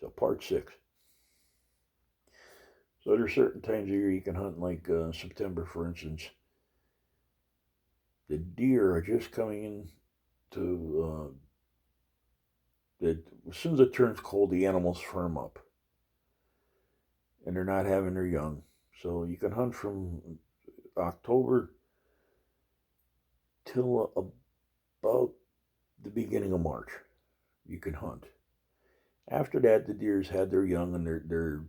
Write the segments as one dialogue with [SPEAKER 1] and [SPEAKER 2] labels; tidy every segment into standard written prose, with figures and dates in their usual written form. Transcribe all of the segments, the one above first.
[SPEAKER 1] So part 6. So there's certain times of year you can hunt, like September, for instance. The deer are just coming in to as soon as it turns cold, the animals firm up, and they're not having their young. So you can hunt from October till about the beginning of March. You can hunt. After that, the deer's had their young, and they're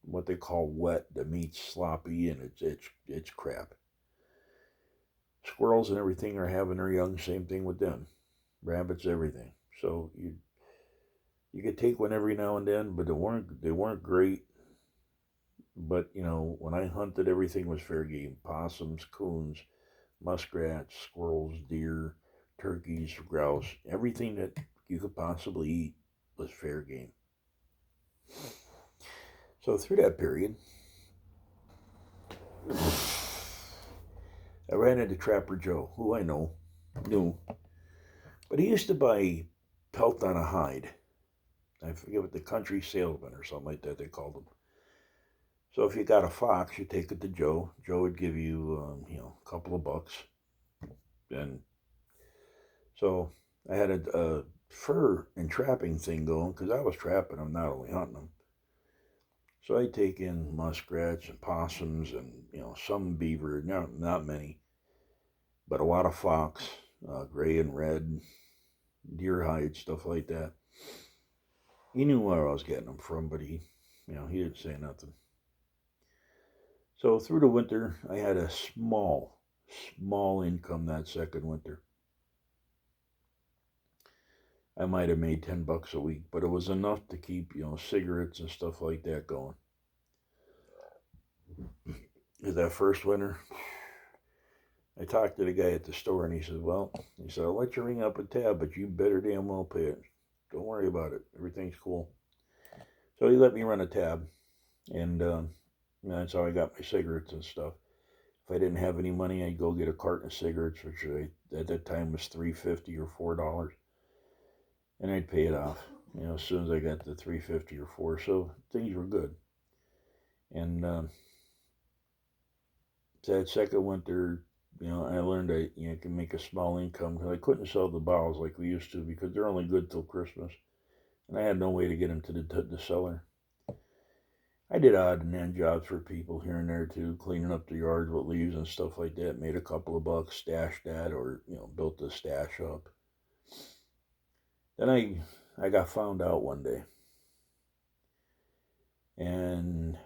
[SPEAKER 1] what they call wet. The meat's sloppy, and it's crap. Squirrels and everything are having their young. Same thing with them. Rabbits, everything. So you could take one every now and then, but they weren't great. But when I hunted, everything was fair game: possums, coons, muskrats, squirrels, deer, turkeys, grouse, everything that you could possibly eat was fair game. So through that period, I ran into Trapper Joe, who I knew, but he used to buy pelt on a hide. I forget what, the country salesman or something like that they called him. So if you got a fox, you take it to Joe. Joe would give you, a couple of bucks. And so I had a fur and trapping thing going because I was trapping them, not only hunting them. So I take in muskrats and possums and some beaver, not many, but a lot of fox, gray and red, deer hide, stuff like that. He knew where I was getting them from, but he didn't say nothing. So through the winter, I had a small income that second winter. I might have made $10 a week, but it was enough to keep, cigarettes and stuff like that going. That first winter, I talked to the guy at the store, and he said, I'll let you ring up a tab, but you better damn well pay it. Don't worry about it. Everything's cool. So he let me run a tab, and that's how I got my cigarettes and stuff. If I didn't have any money, I'd go get a carton of cigarettes, which at that time was $3.50 or $4, and I'd pay it off. As soon as I got the $3.50 or $4, so things were good. And that second winter, I learned I can make a small income because I couldn't sell the bottles like we used to because they're only good till Christmas, and I had no way to get them to the cellar. I did odd and end jobs for people here and there too, cleaning up the yards with leaves and stuff like that. Made a couple of bucks, stashed that, or built the stash up. Then I got found out one day, and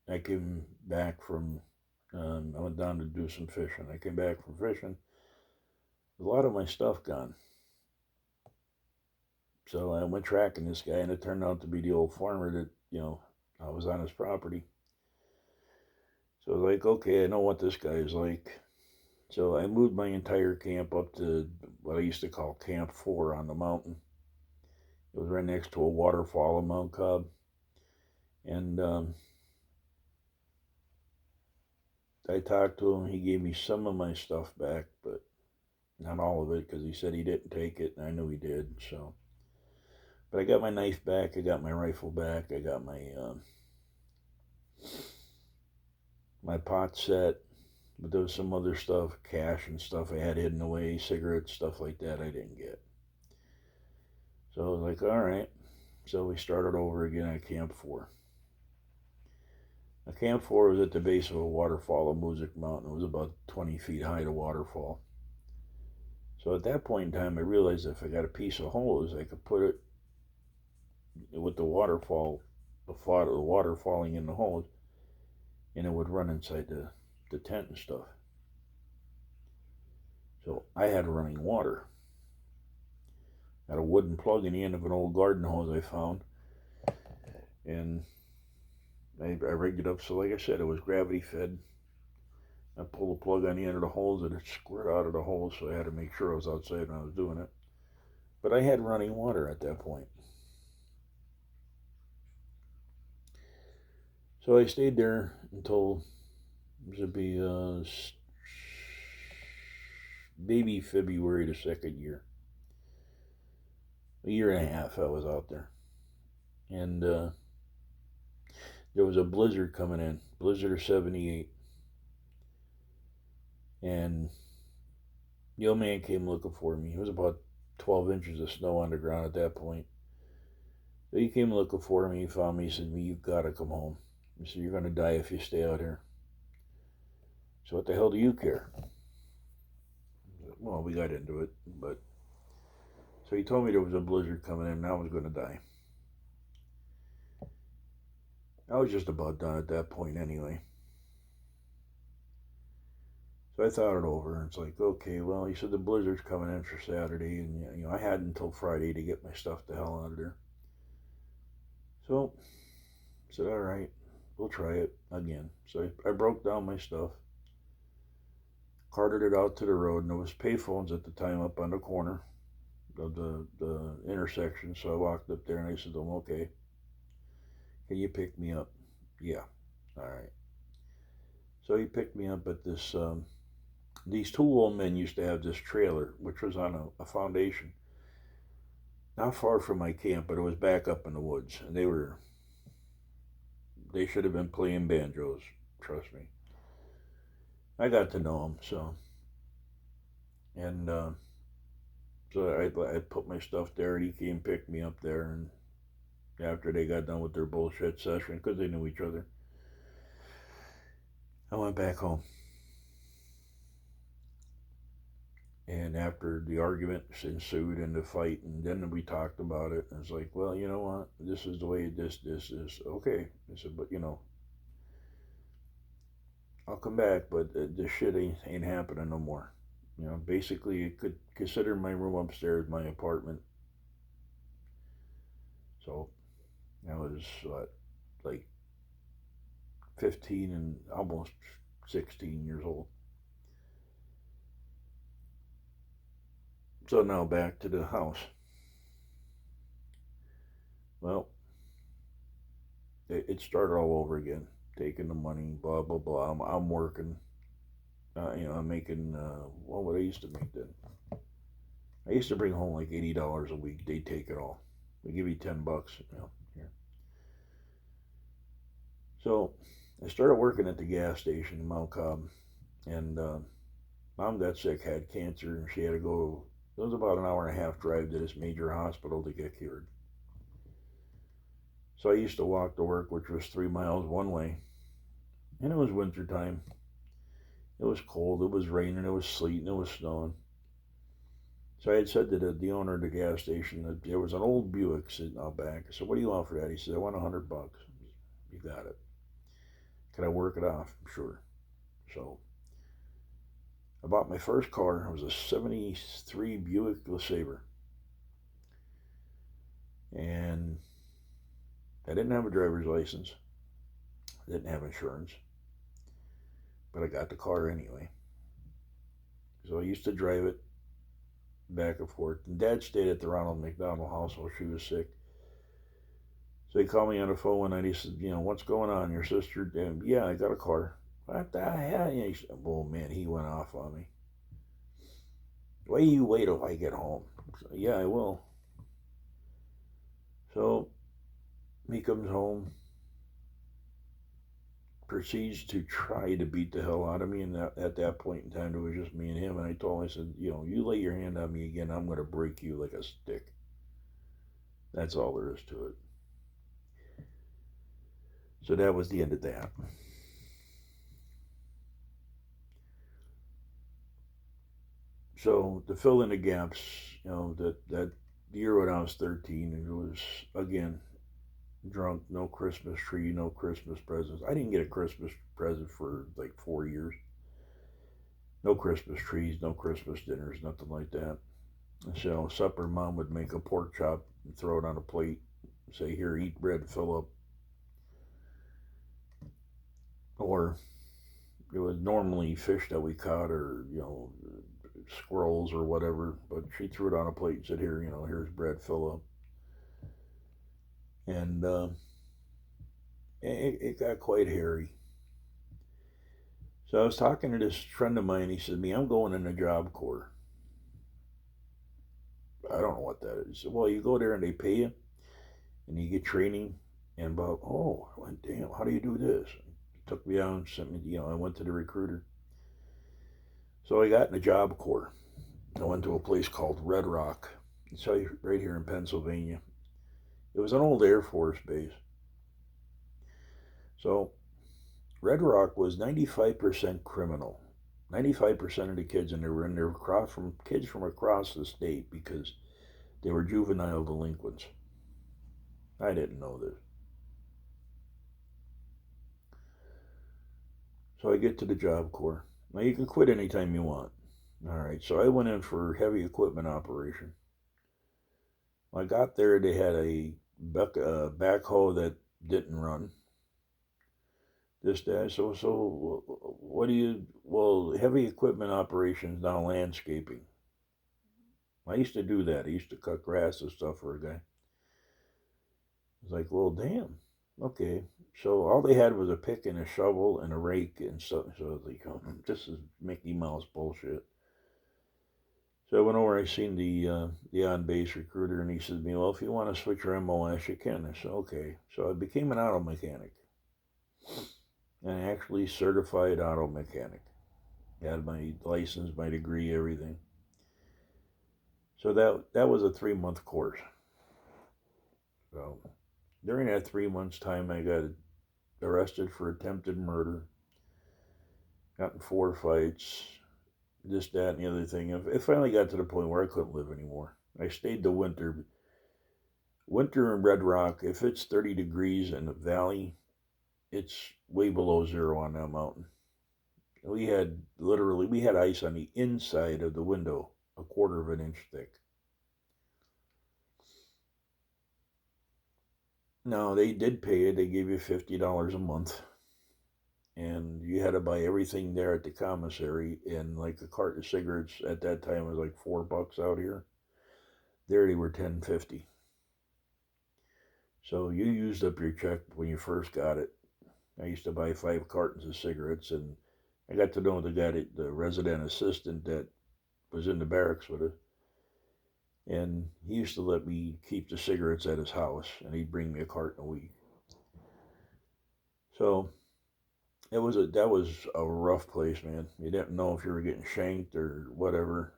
[SPEAKER 1] I came back from. I went down to do some fishing. I came back from fishing. A lot of my stuff gone. So I went tracking this guy, and it turned out to be the old farmer that I was on his property. So I was like, okay, I know what this guy is like. So I moved my entire camp up to what I used to call Camp 4 on the mountain. It was right next to a waterfall on Mount Cobb. And I talked to him. He gave me some of my stuff back, but not all of it, because he said he didn't take it, and I knew he did. So, but I got my knife back. I got my rifle back. I got my pot set. But there was some other stuff, cash and stuff I had hidden away, cigarettes, stuff like that I didn't get. So I was like, all right. So we started over again at Camp 4. Now, Camp 4 was at the base of a waterfall on Music Mountain. It was about 20 feet high, the waterfall. So at that point in time, I realized if I got a piece of hose, I could put it with the water falling in the hose, and it would run inside the tent and stuff. So I had running water. Got a wooden plug in the end of an old garden hose I found, and I rigged it up so, like I said, it was gravity fed. I pulled the plug on the end of the hose, and it squirted out of the hose, so I had to make sure I was outside when I was doing it. But I had running water at that point. So I stayed there until it would be maybe February the second year. a year and a half I was out there. And there was a blizzard coming in, blizzard of 78. And the old man came looking for me. It was about 12 inches of snow on the ground at that point. So he came looking for me. He found me. He said, "You got to come home." He said, "You're going to die if you stay out here." So what the hell do you care? Well, we got into it. But so he told me there was a blizzard coming in and I was going to die. I was just about done at that point anyway. So I thought it over, and it's like, okay, well, he said the blizzard's coming in for Saturday, and I had until Friday to get my stuff the hell out of there. So I said, all right, we'll try it again. So I broke down my stuff, carted it out to the road, and there was payphones at the time up on the corner of the intersection. So I walked up there and I said to him, okay, can you pick me up? Yeah, all right. So he picked me up at this. These two old men used to have this trailer, which was on a foundation, not far from my camp, but it was back up in the woods, and they should have been playing banjos. Trust me. I got to know them, and so I put my stuff there, and he came and picked me up there, and after they got done with their bullshit session, because they knew each other, I went back home. And after the argument ensued and the fight, and then we talked about it, and it's like, well, you know what? This is the way this is. Okay. I said, but I'll come back, but this shit ain't happening no more. Basically, you could consider my room upstairs my apartment. So I was like 15 and almost 16 years old. So now back to the house. Well, it started all over again. Taking the money, blah blah blah. I'm working. I'm making. What would I used to make then? I used to bring home like $80 a week. They take it all. They give you $10. Here. So I started working at the gas station in Mount Cobb, and mom got sick, had cancer, and she had to go. It was about an hour and a half drive to this major hospital to get cured. So I used to walk to work, which was 3 miles one way, and it was winter time. It was cold, it was raining, it was sleeting, it was snowing. So I had said to the owner of the gas station that there was an old Buick sitting out back. I said, "What do you want for that?" He said, "I want $100. You got it. Can I work it off?" Sure. So I bought my first car. It was a 73 Buick LeSabre. And I didn't have a driver's license. I didn't have insurance. But I got the car anyway. So I used to drive it back and forth. And Dad stayed at the Ronald McDonald house while she was sick. So he called me on the phone one night. He said, "What's going on? Your sister?" "Yeah, I got a car." "What the hell?" He said, "Oh, man," he went off on me. "Why you wait till I get home?" So, "Yeah, I will." So he comes home, proceeds to try to beat the hell out of me. And at that point in time, it was just me and him. And I told him, I said, "You lay your hand on me again, I'm going to break you like a stick." That's all there is to it. So that was the end of that. So to fill in the gaps, that year when I was 13, it was, again, drunk, no Christmas tree, no Christmas presents. I didn't get a Christmas present for like 4 years. No Christmas trees, no Christmas dinners, nothing like that. And so supper, mom would make a pork chop and throw it on a plate, say, "Here, eat bread, fill up." Or it was normally fish that we caught, or squirrels or whatever. But she threw it on a plate and said, "Here, here's bread, fill up." And it got quite hairy. So I was talking to this friend of mine. He said to me, "I'm going in the Job Corps." I don't know what that is. Well, you go there and they pay you, and you get training, and about, oh, I went, damn, how do you do this? Took me out and sent me, I went to the recruiter. So I got in the Job Corps. I went to a place called Red Rock. It's right here in Pennsylvania. It was an old Air Force base. So Red Rock was 95% criminal. 95% of the kids, and they were in there from kids from across the state because they were juvenile delinquents. I didn't know this. So I get to the Job Corps. Now you can quit anytime you want. All right, so I went in for heavy equipment operation. When I got there, they had a backhoe that didn't run. This, that. So what do you? Well, heavy equipment operations now landscaping. I used to do that. I used to cut grass and stuff for a guy. It's like, well, damn. Okay. So all they had was a pick and a shovel and a rake and stuff. So I was like, oh, this is Mickey Mouse bullshit. So I went over. I seen the on base recruiter, and he said to me, "Well, if you want to switch your MOS, you can." I said, "Okay." So I became an auto mechanic, an actually certified auto mechanic. I had my license, my degree, everything. So that was a 3-month course. So during that 3 months time, I got arrested for attempted murder, got in 4 fights, this, that, and the other thing. It finally got to the point where I couldn't live anymore. I stayed the winter. Winter in Red Rock, if it's 30 degrees in the valley, it's way below zero on that mountain. We had ice on the inside of the window, a quarter of an inch thick. Now they did pay it. They gave you $50 a month, and you had to buy everything there at the commissary. And like a carton of cigarettes at that time was like $4 out here. There they were $10.50. So you used up your check when you first got it. I used to buy 5 cartons of cigarettes, and I got to know the guy, the resident assistant that was in the barracks with us. And he used to let me keep the cigarettes at his house, and he'd bring me a carton a week. So that was a rough place, man. You didn't know if you were getting shanked or whatever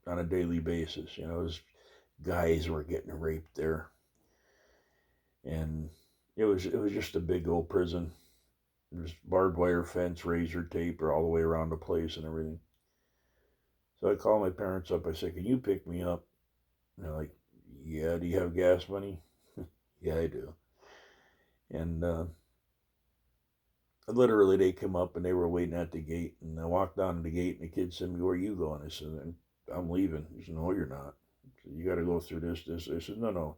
[SPEAKER 1] on a daily basis. Guys were getting raped there, and it was just a big old prison. There's barbed wire fence, razor tape, all the way around the place and everything. So I called my parents up. I said, "Can you pick me up?" And they're like, "Yeah, do you have gas money?" "Yeah, I do." And literally, they came up and they were waiting at the gate. And I walked down to the gate, and the kid said to me, "Where are you going?" I said, "I'm leaving." He said, "No, you're not." I said, "You got to go through this." I said, "No,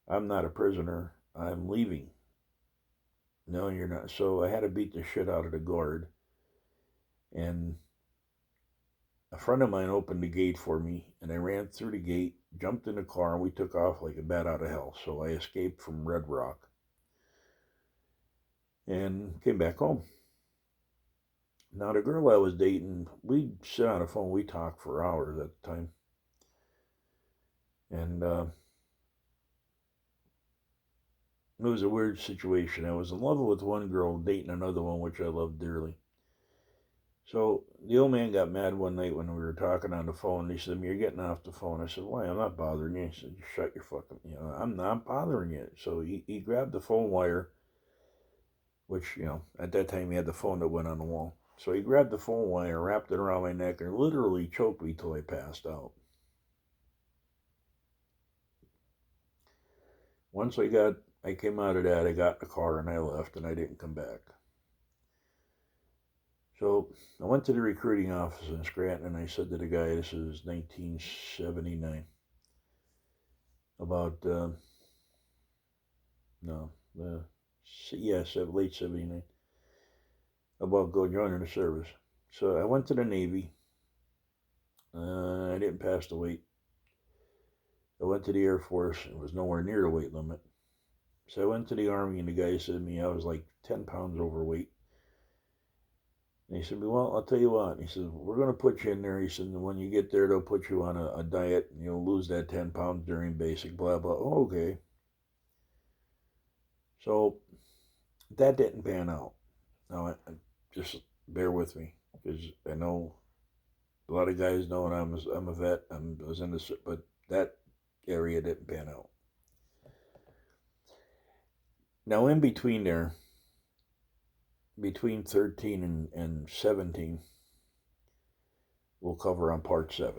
[SPEAKER 1] I'm not a prisoner. I'm leaving." "No, you're not." So I had to beat the shit out of the guard. And a friend of mine opened the gate for me, and I ran through the gate, jumped in the car, and we took off like a bat out of hell. So I escaped from Red Rock and came back home. Now, the girl I was dating, we'd sit on the phone, we talked for hours at the time. And it was a weird situation. I was in love with one girl, dating another one, which I loved dearly. So the old man got mad one night when we were talking on the phone. He said, "You're getting off the phone." I said, "Why? I'm not bothering you." He said, "Shut your fucking, I'm not bothering you." So he grabbed the phone wire, which, at that time he had the phone that went on the wall. So he grabbed the phone wire, wrapped it around my neck, and literally choked me till I passed out. Once I came out of that, I got in the car and I left, and I didn't come back. So I went to the recruiting office in Scranton, and I said to the guy, this is 1979, about, no, late 79, about joining the service. So I went to the Navy. I didn't pass the weight. I went to the Air Force. It was nowhere near the weight limit. So I went to the Army, and the guy said to me I was like 10 pounds overweight. And he said, well, I'll tell you what. He said, we're going to put you in there. He said, and when you get there, they'll put you on a diet, and you'll lose that 10 pounds during basic, blah, blah. Oh, okay. So that didn't pan out. Now, just bear with me, because I know a lot of guys know, and I'm a vet. I was in this, but that area didn't pan out. Now, in between there, between 13 and 17, we'll cover on part 7.